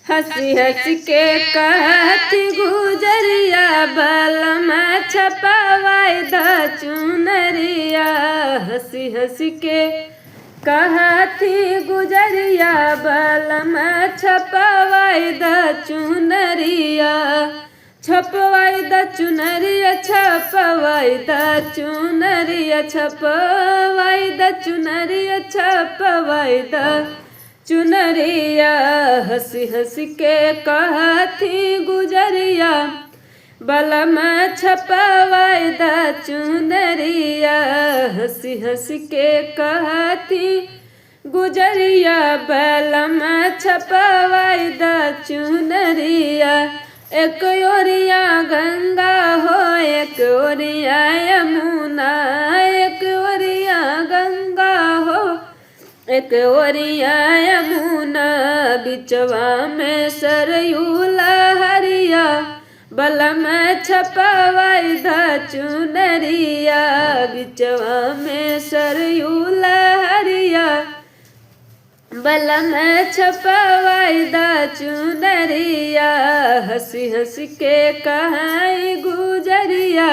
हंसी हंसी के कहती गुजरिया बलमा छपवाई द चुनरिया। हंसी हंसी के कहती गुजरिया बलमा छपवाई द चुनरिया। छपवाई द चुनरिया छपवाई द चुनरिया छपवाई द चुनरिया छपवाई द चुनरिया। हंसी हंसी के कहती गुजरिया बलमा छपवाई द चुनरिया। हंसी हंसी के कहती गुजरिया बलमा छपवाई द चुनरिया। एक ओरिया गंगा हो एक ओरिया यमुना। एक ओरिया गंगा हो एक ओरिया यमुना। बिचवा में सरयू लहरिया बलमा छपवाई द चुनरिया। बिचवा में सरयू लहरिया बलमा छपवाई द चुनरिया। हंसी हंसी के कहाई गुजरिया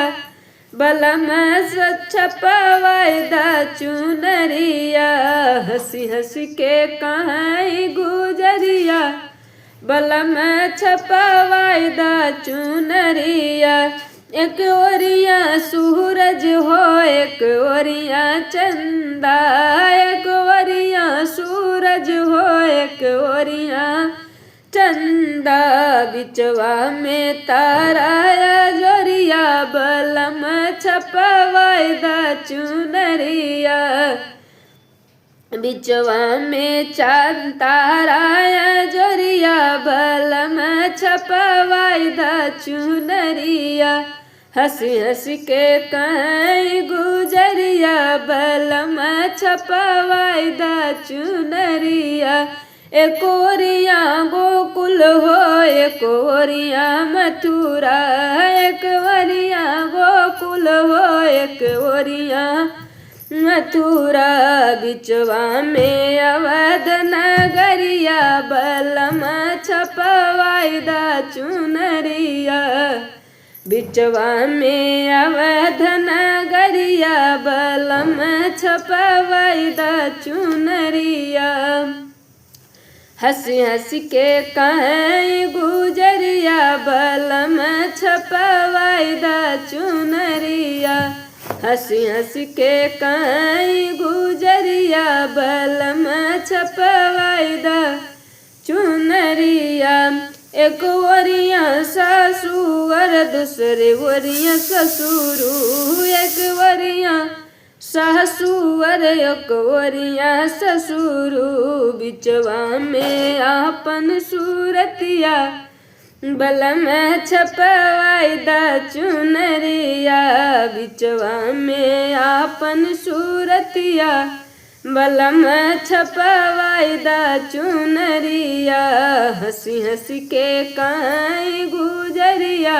बलमा छपवाई द चुनरिया। हंसी हंसी के कहाई गुजरिया बलमा छपवाई द चुनरिया। एक ओरिया सूरज हो एक ओरिया चंदा। एक ओरिया सूरज हो एक ओरिया चंदा। बिचवा में तारा जोरिया बलमा छपवाई द चुनरिया। बिचवा में चांद तारा जोरिया बलमा छपवाई द चुनरिया। हंसी हंसी के कहाई गुजरिया बलमा छपवाई द चुनरिया। एक ओरिया गोकुल हो एक ओरिया मथुरा। एक ओरिया गोकुल हो एक ओरिया मथुरा। बिचवा में अवध नगरिया बलमा छपवाई द चुनरिया। बिचवा में अवध नगरिया बलमा छपवाई द चुनरिया। हंसी हंसी के कहाई गुजरिया बलमा छपवाई द चुनरिया। हंसी हंसी के कहाई गुजरिया बलमा छपवाई द चुनरिया। एक ओरिया ससुर दूसरे ओरिया ससुरु। एक ओरिया ससुर एक ओरिया ससुरु। बिचवा में आपन सूरतिया बलमा छपवाई द चुनरिया। बिचवा में आपन सूरतिया बलमा छपवाई द चुनरिया। हंसी हंसी के कहाई गुजरिया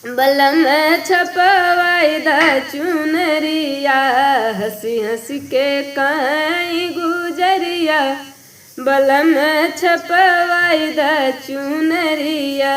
बलमा छपवाई द चुनरिया। हंसी हंसी के कहाई गुजरिया बलमा छपवाई द चुनरिया।